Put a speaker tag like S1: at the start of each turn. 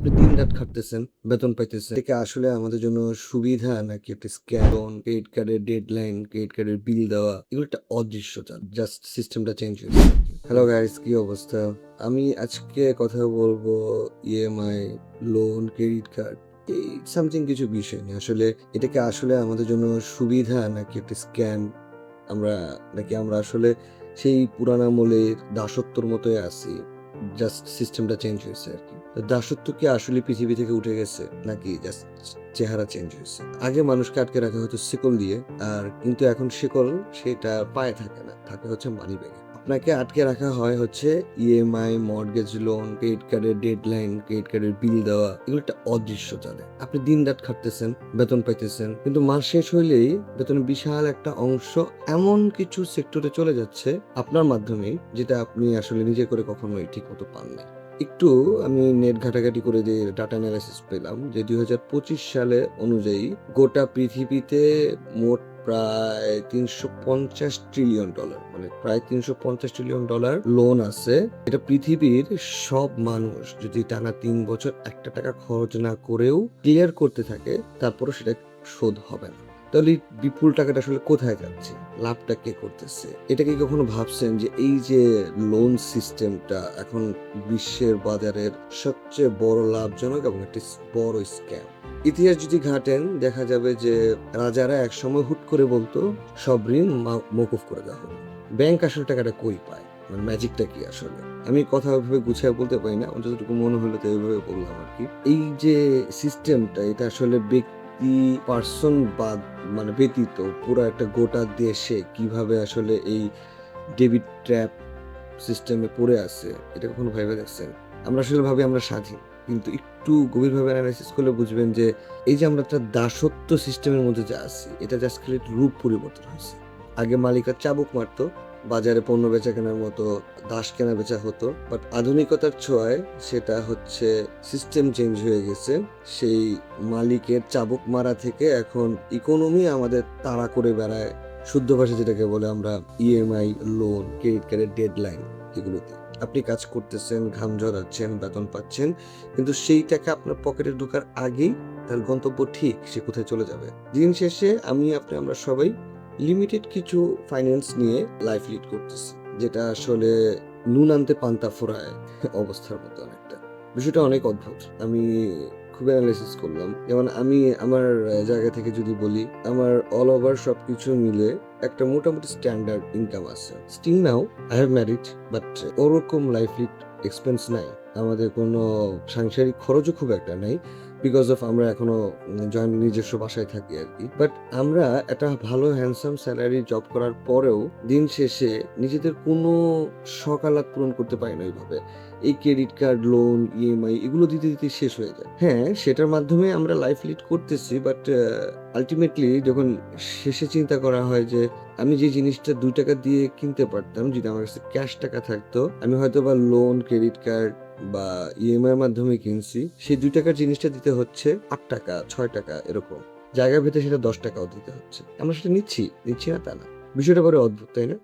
S1: আপনি দিন-রাত খাটতেছেন, বেতন পাইতেছেন। এটা কি আসলে আমাদের জন্য সুবিধা নাকি একটা স্ক্যাম? ক্রেডিট কার্ডের ডেডলাইন, ক্রেডিট কার্ডের বিল দেওয়া এগুলো একটা অদৃশ্য চাল। জাস্ট সিস্টেমটা চেঞ্জ হয়েছে আরকি। হ্যালো গাইস, কি অবস্থা? আমি আজকে কথা বলবো ইএমআই, লোন, ক্রেডিট কার্ড এই সামথিং কিছু বিষয় নিয়ে। আসলে এটা কি আসলে আমাদের জন্য সুবিধা নাকি একটা স্ক্যাম? আমরা আসলে সেই পুরান আমলের দাসত্বর মতোই আছি। জাস্ট সিস্টেমটা চেঞ্জ হয়েছে আরকি। তো দাসত্ব কি আসলে পৃথিবী থেকে উঠে গেছে? নাকি জাস্ট চেহারা চেঞ্জ হয়েছে? আগে মানুষকে আটকে রাখা হতো শিকল দিয়ে, কিন্তু এখন শিকল সেটা পায়ে থাকে না। থাকে হচ্ছে মানিব্যাগে। আপনাকে আটকে রাখা হয় হচ্ছে ইএমআই, মর্টগেজ লোন, ক্রেডিট কার্ডের ডেডলাইন, ক্রেডিট কার্ডের বিল দেওয়া এগুলো একটা অদৃশ্য চালে। আপনি দিন-রাত খাটতেছেন, বেতন পাইতেছেন। কিন্তু মাস শেষ হইলেই বেতনের বিশাল একটা অংশ এমন কিছু সেক্টরে চলে যাচ্ছে আপনার মাধ্যমেই, যেটা আপনি আসলে নিজে করে কখনোই ঠিকমতো পান নাই। একটু আমি নেট ঘাটাঘাটি করে যে ডাটা অ্যানালাইসিস পেলাম যে ২০২৫ সালে অনুযায়ী গোটা পৃথিবীতে মোট প্রায় $৩৫০ ট্রিলিয়ন, মানে প্রায় $৩৫০ ট্রিলিয়ন লোন আছে। এটা পৃথিবীর সব মানুষ যদি টানা ৩ বছর একটা টাকা খরচ না করেও ক্লিয়ার করতে থাকে, তারপরও সেটা শোধ হবে না। তাহলে এই বিপুল টাকাটা আসলে কোথায় যাচ্ছে? লাভটা কে করতেছে? এটা কি কখনো ভাবছেন যে এই যে লোন সিস্টেমটা এখন বিশ্বের বাজারের সবচেয়ে বড় লাভজনক এবং একটি বড় স্ক্যাম? ইতিহাস যদি ঘাটেন দেখা যাবে যে রাজারা একসময় হুট করে বলতো সব ঋণ মকুফ করে দেওয়া হলো। ব্যাংক আসলে টাকাটা কই পায়? মানে ম্যাজিকটা কি আসলে? আমি কথা ওইভাবে গুছিয়ে বলতে পারি না। আমার যতটুকু মনে হলো তো ওইভাবে বললাম আরকি। এই যে সিস্টেমটা এটা আসলে পার্সন বাদ মানে ব্যতীত পুরা একটা গোটা দেশে কিভাবে আসলে এই ডেবিট ট্র্যাপ সিস্টেমে পড়ে আছে, এটা কখনো ভেবে দেখছেন? আমরা আসলে ভাবি আমরা স্বাধীন। কিন্তু একটু গভীরভাবে এনালাইসিস করলে বুঝবেন যে এই যে আমরা একটা দাসত্ব সিস্টেমের মধ্যে যে আছি, এটা জাস্ট খালি রূপ পরিবর্তন হইছে। আগে মালিকরা চাবুক মারতো, বাজারে পণ্য বেচা-কেনার মতো দাস কেনা-বেচা হতো। বাট আধুনিকতার ছোঁয়ায় সেটা হচ্ছে সিস্টেম চেঞ্জ হয়ে গেছে। সেই মালিকের চাবুক মারা থেকে এখন ইকোনমি আমাদের তাড়া করে বেড়ায়। শুদ্ধ ভাষায় যেটাকে বলে আমরা ইএমআই, লোন, ক্রেডিট কার্ডের ডেডলাইন এগুলোতে। আপনি কাজ করতেছেন, ঘাম ঝরাচ্ছেন, বেতন পাচ্ছেন। কিন্তু সেই টাকা আপনার পকেটে ঢোকার আগেই তার গন্তব্য ঠিক সে কোথায় চলে যাবে। দিন শেষে আমরা সবাই লিমিটেড কিছু ফাইন্যান্স নিয়ে লাইফ লিড করতেছি। যেটা আসলে নুন আনতে পান্তা ফুরায় অবস্থার মতো অনেকটা। বিষয়টা অনেক অদ্ভুত। আমি খুব এনালাইসিস করলাম। যেমন আমি আমার জায়গা থেকে যদি বলি, আমার অল ওভার সবকিছু মিলে একটা মোটামুটি স্ট্যান্ডার্ড ইনকাম আছে। Still now I have married, but ওরকম লাইফ লিড এক্সপেন্স নাই। আমাদের কোনো সাংসারিক খরচও খুব একটা নাই। বিকজ অফ আমরা এখনো নিজস্ব বাসায় থাকি আরকি। বাট আমরা একটা ভালো হ্যান্ডসাম স্যালারি জব করার পরেও দিন শেষে নিজেদের কোনো শখ-আহ্লাদ পূরণ করতে পারি না ওইভাবে। এই ক্রেডিট কার্ড, লোন, ইএমআই এগুলো দিতে শেষ হয়ে যায়। হ্যাঁ, সেটার মাধ্যমে আমরা লাইফ লিড করতেছি, বাট আল্টিমেটলি যখন শেষে চিন্তা করা হয় যে আমি যে জিনিসটা ৳২ দিয়ে কিনতে পারতাম, যদি আমার কাছে ক্যাশ টাকা থাকতো, আমি হয়তোবা লোন, ক্রেডিট কার্ড বা ইএমআই এর মাধ্যমে কিনছি। সেই ৳২ জিনিসটা দিতে হচ্ছে ৳৮, ৳৬ এরকম। জায়গা ভেদে সেটা ৳10 ও দিতে হচ্ছে। আমরা সেটা নিচ্ছি না তা না। বিষয়টা বড় অদ্ভুত, তাই না?